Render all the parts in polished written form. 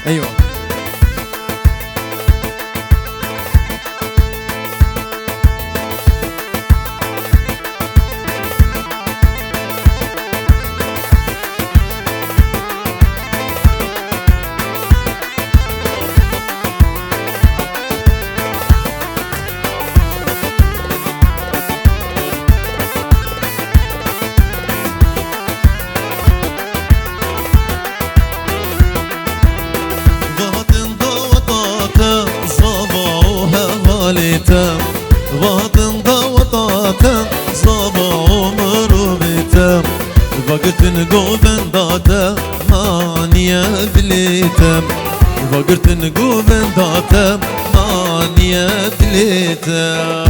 ايوه باطن ضوطاتا صبا عمر بيتا وقت نقوبن داتا مانيا دليتا وقت نقوبن داتا مانيا دليتا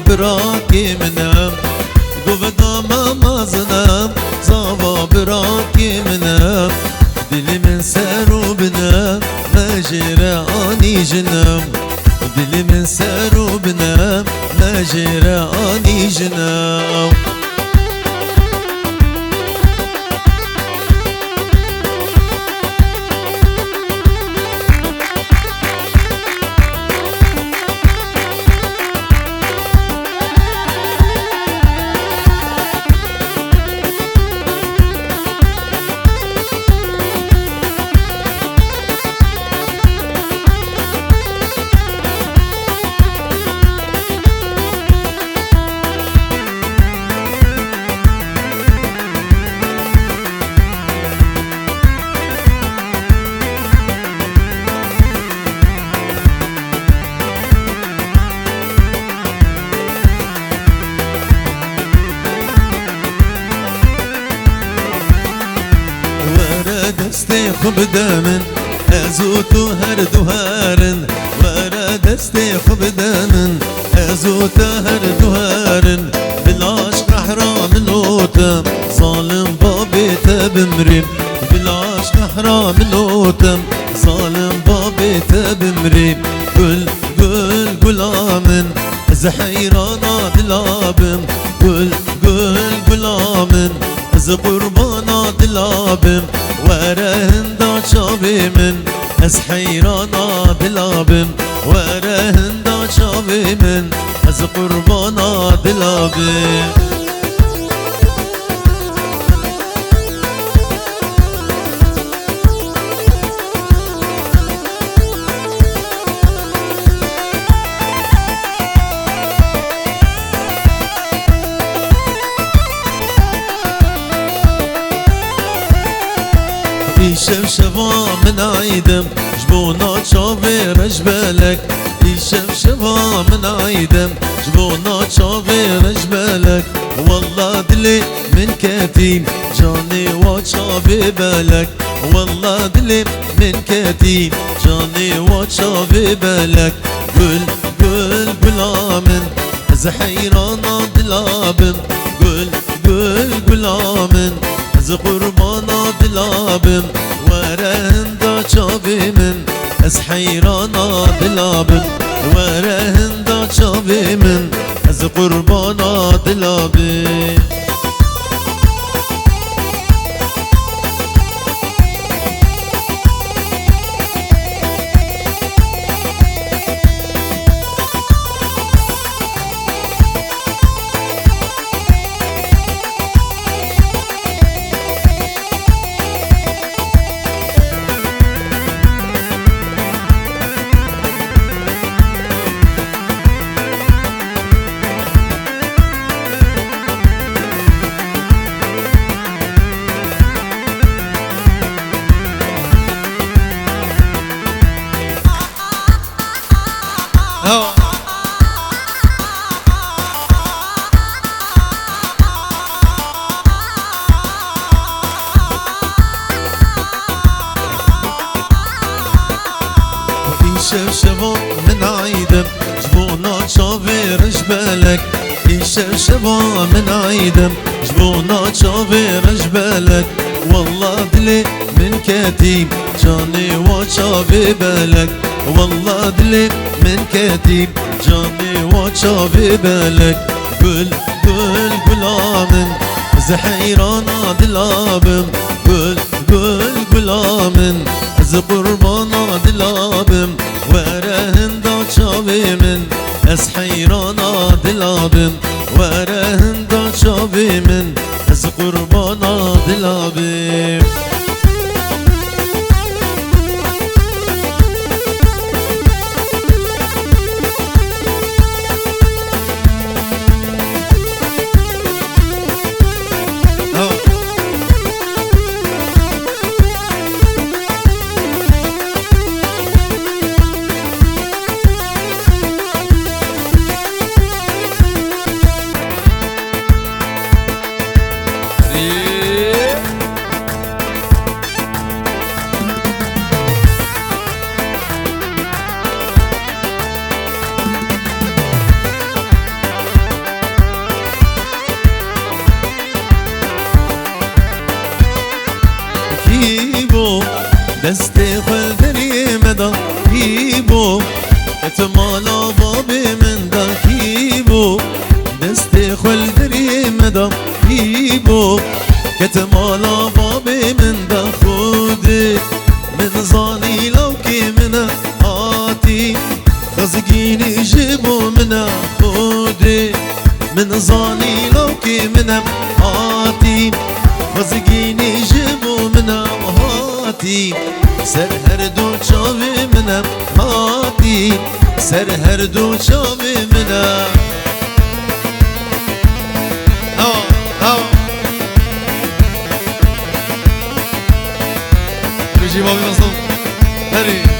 براكي منام قبضة ما زنام صابا براكي منام دلي من سارو بنام ما جرى اني جنام دلي من سارو بنام ما جرى اني جنام دستي خبدامن ازوتو هردو هارن ورا دستي خبدامن ازوتو هردو هارن بالعشق حرام نوتم ظالم بابي تبمرم بالعشق حرام نوتم ظالم بابي تبمرم قل قل قل آمن از حيرانا دلابم قل قل قل آمن از قربانا دلابم ورهندا شابي من از حيرانا دلابم ورهندا شابي من از قربانا دلابم شبشبا من عيدم جبونا شافي رجبالك شبشبا من عيدم جبونا شافي رجبالك والله دلي من كتيم جاني وشافي بالك والله دلي من كتيم جاني وشافي بالك قل قل قل آمن از حيرانا دلابم قل قل قل آمن از قربانا دلابم ورهندا شافي من از حيرانا دلابم ورهندا شافي من از قربانا دلابم شبشبا من عيدم جبونا شافير جبالك شبشبا من عيدم جبونا شافير جبالك والله دلي من كتيب جاني وشافي بالك والله دلي من كتيب جاني وشافي بالك قل قل قل آمن زحيرانا دلابم قل قل قل آمن ز قربانا دلابم ورهن دا شافي من از حيرانا دلابم ورهن دا شافي من از قربانا دلابم دستي خل دري مدى كيبو اتمالا بابي من دا كيبو دستي خل دري مدى كيبو كتمالا بابي من دا خودي من زاني لو كي منا هاتي خزقيني جيبو منا خودي من زاني لو كي منا هاتي خزقيني جيبو منا هاتي سر هر دو چاوی منم هاتی سر هر دو چاوی منم بيجي بابي مصطفى هري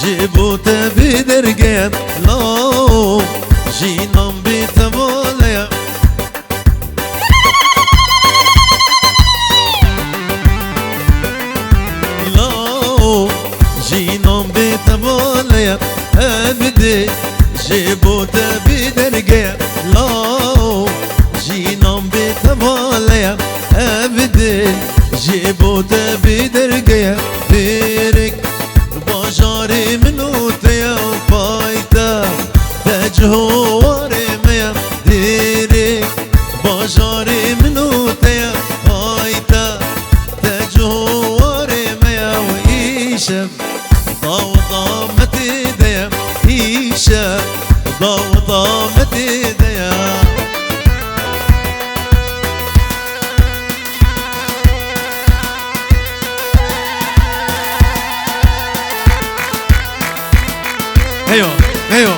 جيبو تبي درقيم لو جينام بيتبوليا لو جينام بيتبوليا أبدي جيبو تبي درقيم لو جينام بيتبوليا أبدي جيبو تبي درقيم بيرك باجاري منو تيا وفايتا تجهوري ميا ديري باجاري منو تيا فايتا تجهوري ميا وإيشم ضوضا متديا إيشم ضوضا متديا ايوه ايوه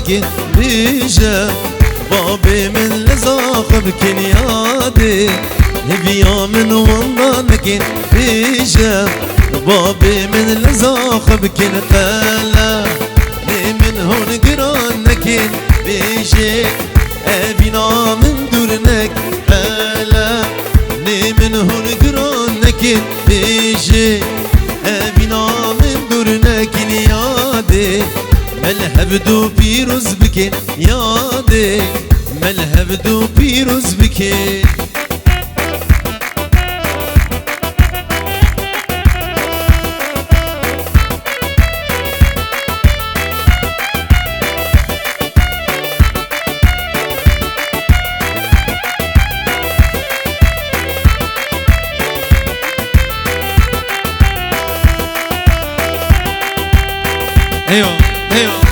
نكين بيجا بابي من لزاق بكين يادي بيا من والله نكين بيجا بابي من لزاق بكين قالا من هون قران نكين بيجي أبينا من دورنك قالا من هون قران نكين بيجي أبينا من دورنك يادي ملهب دو بيروز بكين يادي ملهب دو بيروز بكين ايوه ايوه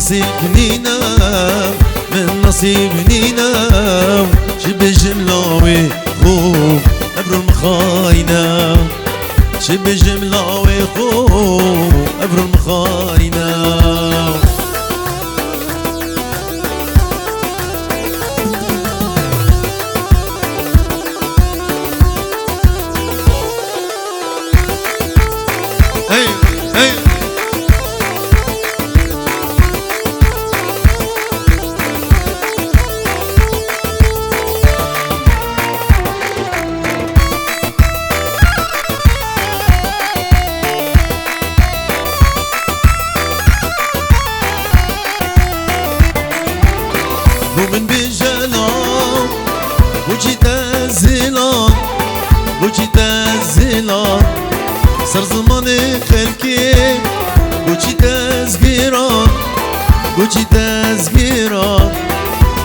نصيب نينا من نصيب نينا شب جملاوي خوب أبرو المخاينة شب جملاوي خوب أبرو المخاينة hey hey ومن بجلال وجيت الزلال وجيت الزلال صار زمان خلكي وجيت صغيران وجيت صغيران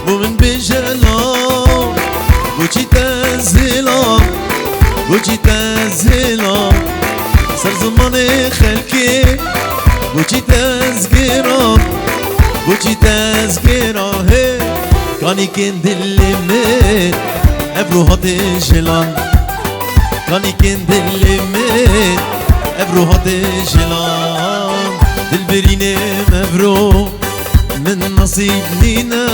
ومن بجلال وجيت الزلال وجيت الزلال صار زمان خلكي وجيت صغيران وجيت صغيران كاني كن دلمت ابرو هاتي جلان كاني كن دلمت ابرو هاتي جلان دلبريني مبرو من نصيب نينا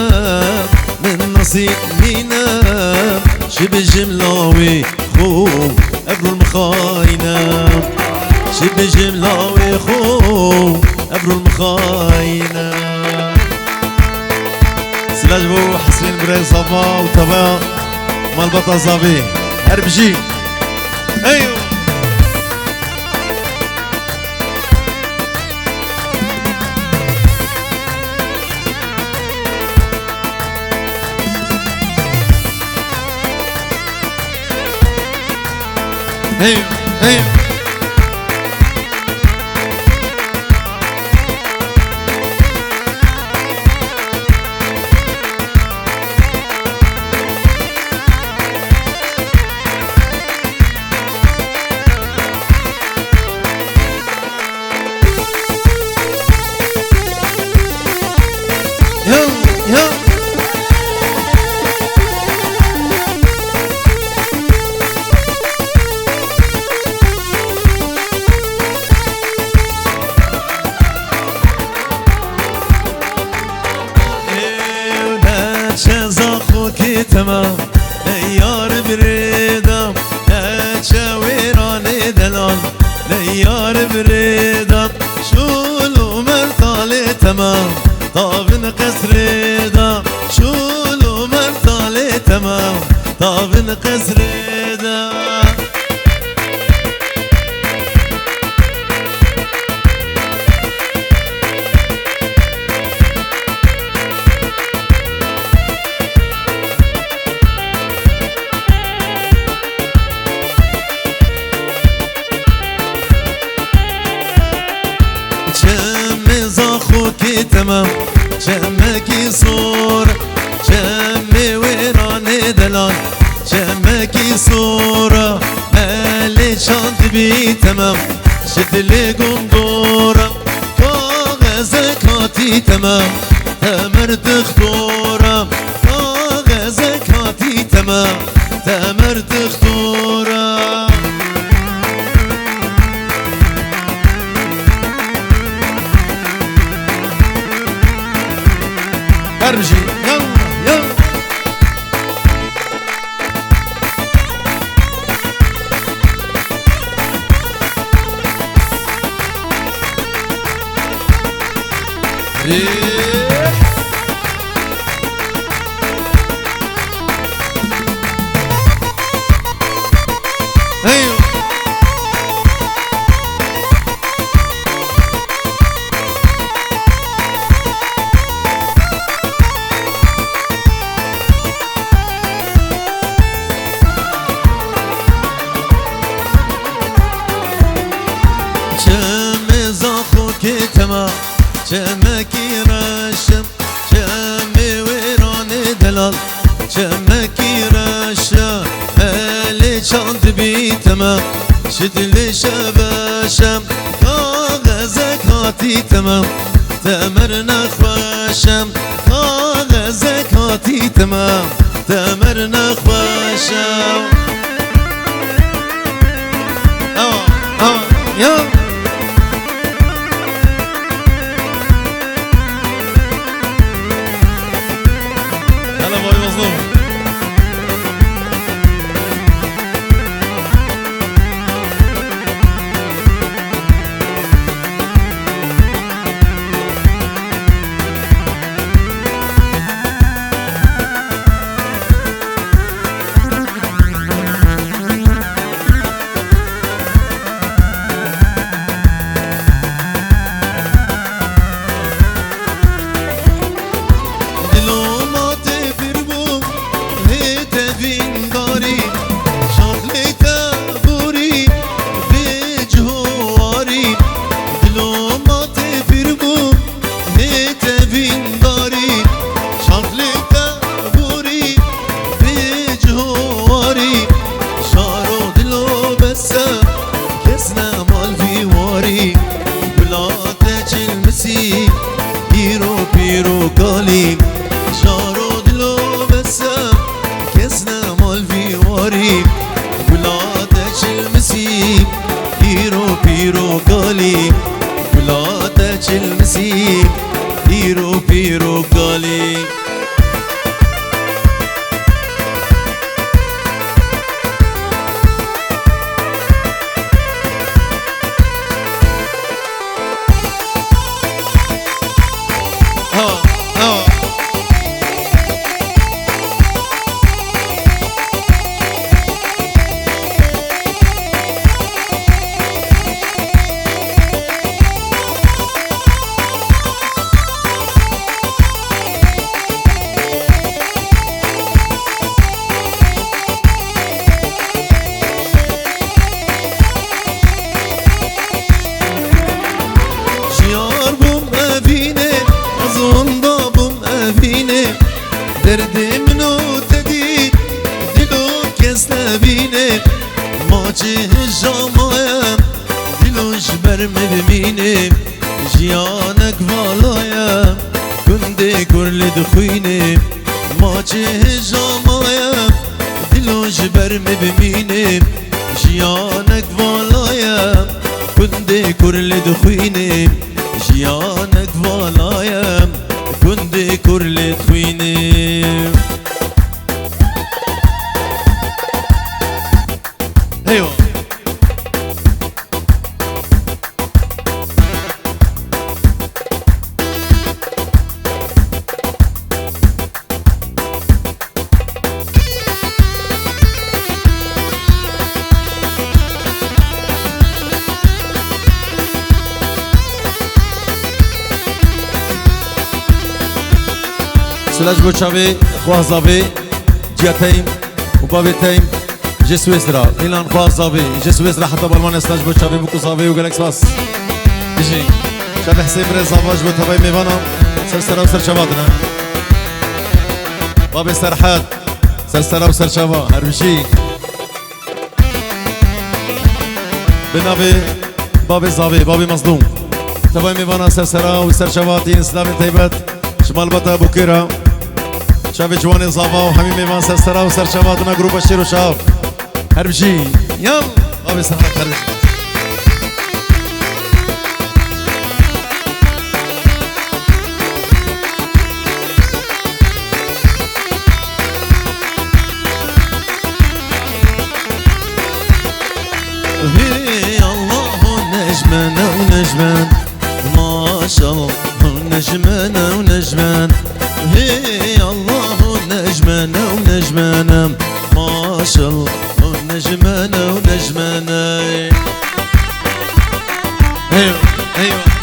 من نصيب نينا شب جملاوي خوب ابرو المخاينة شب جملاوي خوب ابرو المخاينة سلاج بو حسين براي صفا وطبا مال بطا صافي هربجي ايوه ايوه ايوه تمام ليار بريدم اتشاوراني دلال ليار بريدم شولو مرطالي تمام طابن قصريدم شولو من طالي تمام طابن قصر دا تمام شمكي صور شمي ويراني دلال شمكي صورة مالي شانت بي تمام شد لي قندورة كاغزك هاتي تمام تمر تخطورة كاغزك هاتي تمام تمر تخطورة ارجي يلا يلا ايوه تمام شمكي رشم شمي ويراني دلال شمكي رشم اللي شاند بي تمام شد لي شباشم كاغزك هاتي تمام تمر نخواشم كاغزك هاتي تمام تمر نخواشم يلا بيرو قالي شارو دلو بسم كسنا مال في واري ولادك المسيب بيرو قالي ولادك المسيب بيرو قالي دردي منو تدي دلو كس نبينه ماچه جامايم دلو جبر مبينه جيانك والايم كندي كرل دخوينه ماچه جامايم دلو جبر مبينه جيانك والايم كندي كرل دخوينه جيانك والايم كندي كرل دخوينه ايوه سلاج بو چاوی خواه زاوی جیتایم و بابی تایم جي سويسرا إلان خواه زاوی جي سويسرا حتى بالمان سلاج بو چاوی بو كوزاوي و گلکس باس بيجي شاب حسين بري زاواج بو تباي ميوانا سرسرا و سرشواتنا بابي سرحات سرسرا و سرشوا هر بشي بنابي بابي زاوي بابي مصدوم تباي ميوانا سرسرا و سرشواتين اسلام تيبت شمال بطا بوكيرا شافي جواني زافا وحميم ميوان سرسرا و سرشواتنا جروب الشير و شاف هر بشي يلا بابي سرحات خرج نجمان ونجمان ما شاء الله نجمان ونجمان هي الله نجمان ونجمان ما شاء الله نجمان ونجمان ايوه ايوه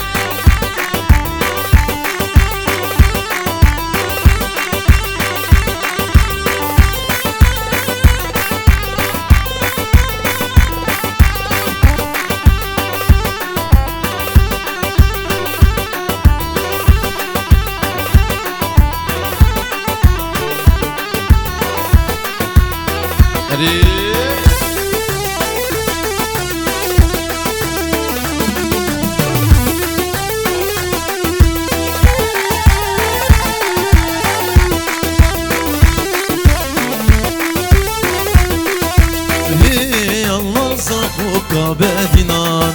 بدينان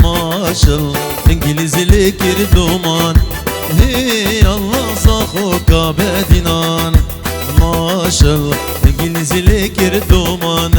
ما شاء الله انجليزي لك يردومان هي الله صاخوك بدينان ما شاء الله انجليزي لك يردومان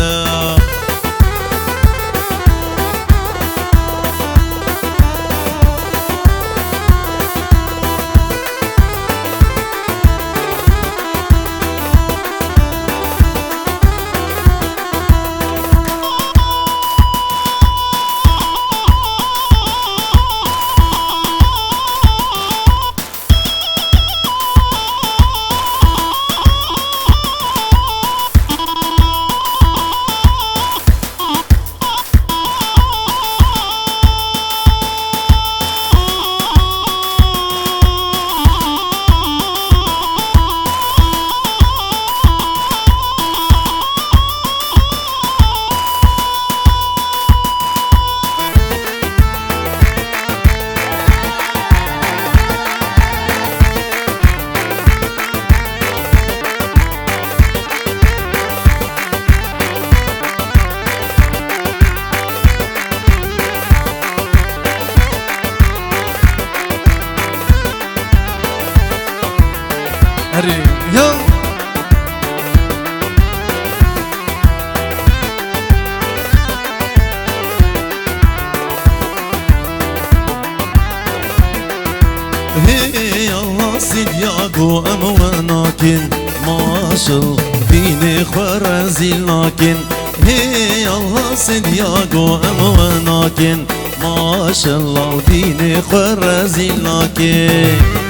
هي الله سيدياغو امواناكن ما شاء الله فيني خرازيل لكن هي الله سيدياغو امواناكن ما شاء الله فيني خرازيل لكن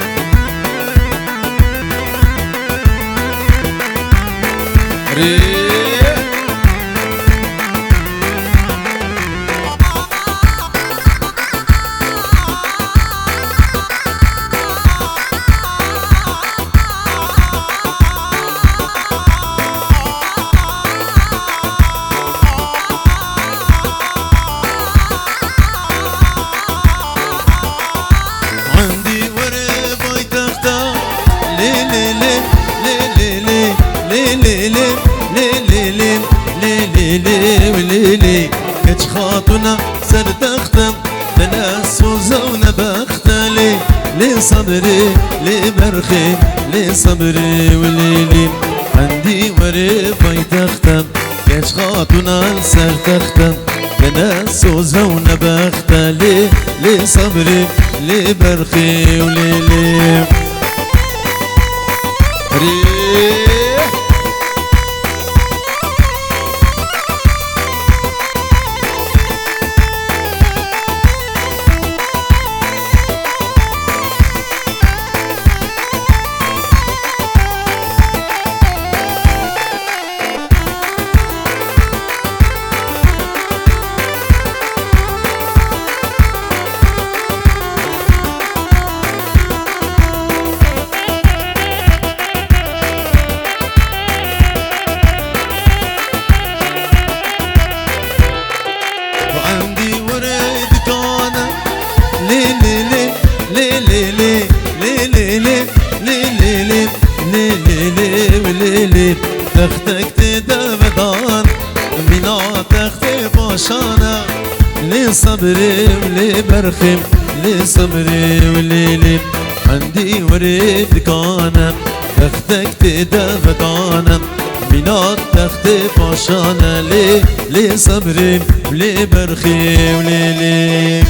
ليلي كتش خاطنا سر تختم تناس وزونا بختلي لي صبري لي برخي لي صبري وليلي عندي وري بيت اختم كتش خاطنا سر تختم تناس وزونا بختلي لي صبري لي برخي وليلي مینا تخت باشانه لی صبری و لی برخیم لی صبری و لی عندي ورد كانم تختك تدفقانم مینا تخت باشانه لی صبری و لی برخیم لی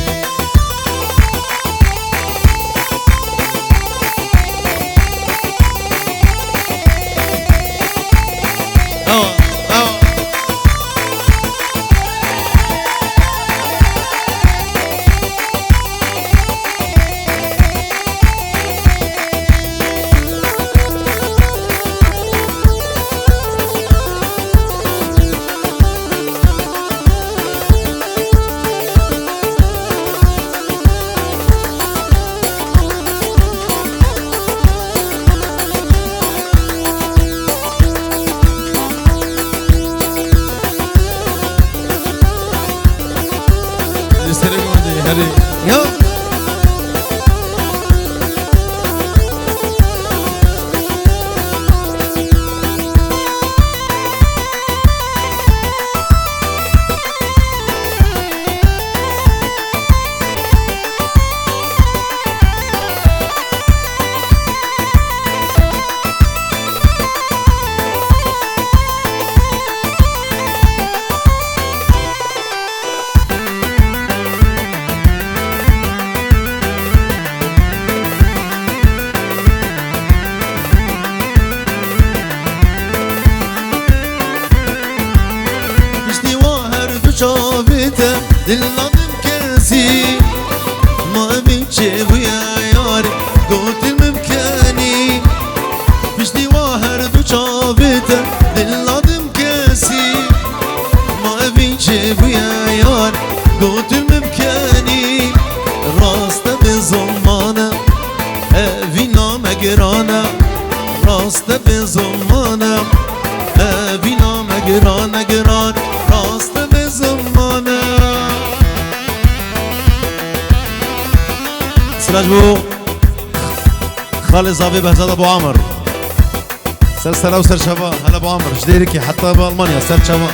دلنادم كاسي ما بيجي ويا ياري قلت الممكاني بيشتي واهر دو شابته دلنادم كاسي ما بيجي ويا ياري قلت الممكاني راسته بزمانه فينا مقرانه راسته بزمانه فينا مقرانه قران راسته بزمانه سراج خالد زابي بهزاد ابو عمر سلسله وسر شبا هلا ابو عمر جديركي حتى بالمانيا سر شبا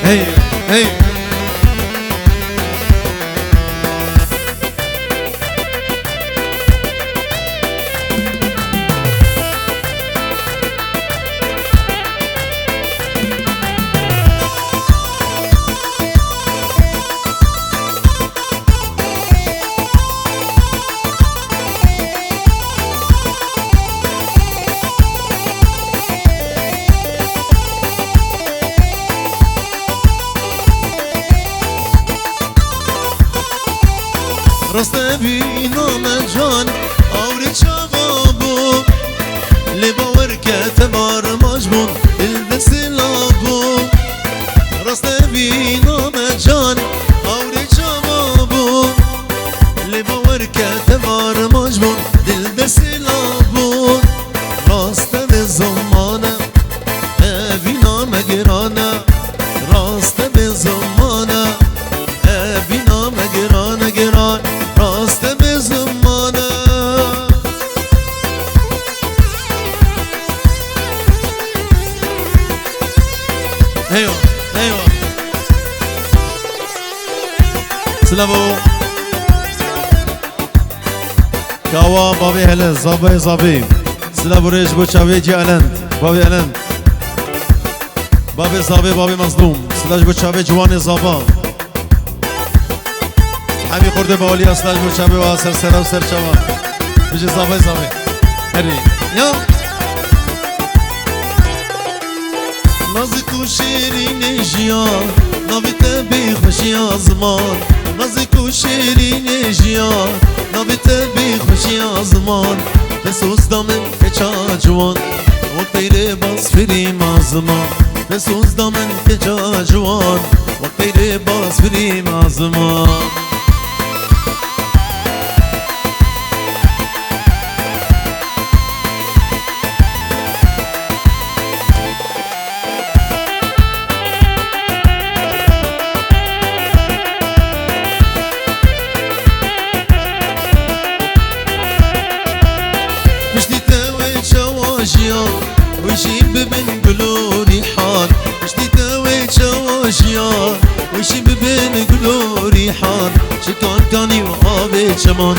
هي هي راست بینام جان آور چوابو لباور کتبار مجبون دل دسلابو راست بینام جان آور چوابو لباور کتبار مجبون دل دسلابو راست به زمانه بینام گرانه راست به زمانه بینام گرانه گران راست به زمانه ايوه ايوه سلامو كاوا بابي هلا زابي زابي سلامو ريش بو چاوي جي الند بابي الند بابي زابي بابي مظلوم سلاج بو چاوي جوان زابا حمی خورده با اولی اصلاج بو چاوي و سر سر و سر چوا بجي زابي زابي هري يا نازك و شیرین جیان ناویت بی خوشی آزمان نازك و شیرین جیان ناویت بی خوشی آزمان بسوز دامن کچا جوان و تیره باز فریم آزمان بسوز دامن کچا جوان و تیره باز فریم آزمان مشتی توی جيان ويشيب بين قلوري حان جديد وشواشيان ويشيب بين قلوري حان شكان كاني وآبي شمان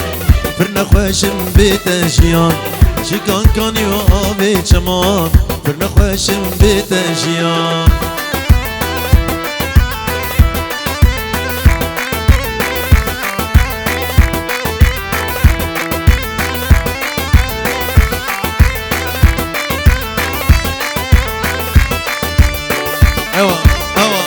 فرنا خوشم بيت جيان شكان كاني وآبي شمان فرنا خوشم بيت جيان ايوه ايوه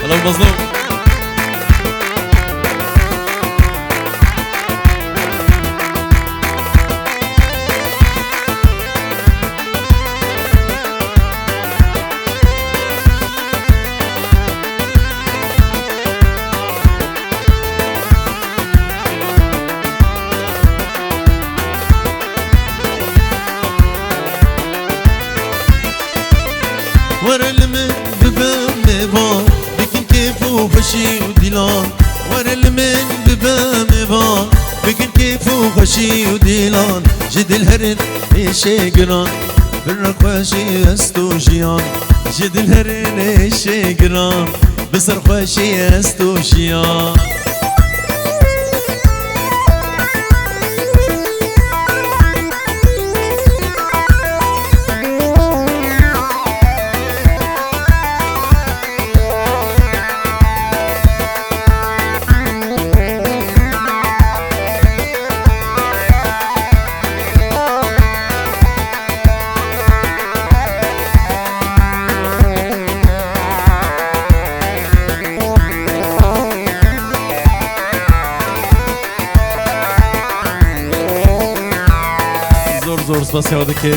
هلا المظلوم ورا المن ببام مبان بكن كيف وخشي وديلان ورا المن ببام مبان بكن كيف وخشي وديلان جد الهرن ايشي قران بالرخوشي استو جيان جد الهرن ايشي قران بصر خوشي استو جيان زور زور سپاس یاد که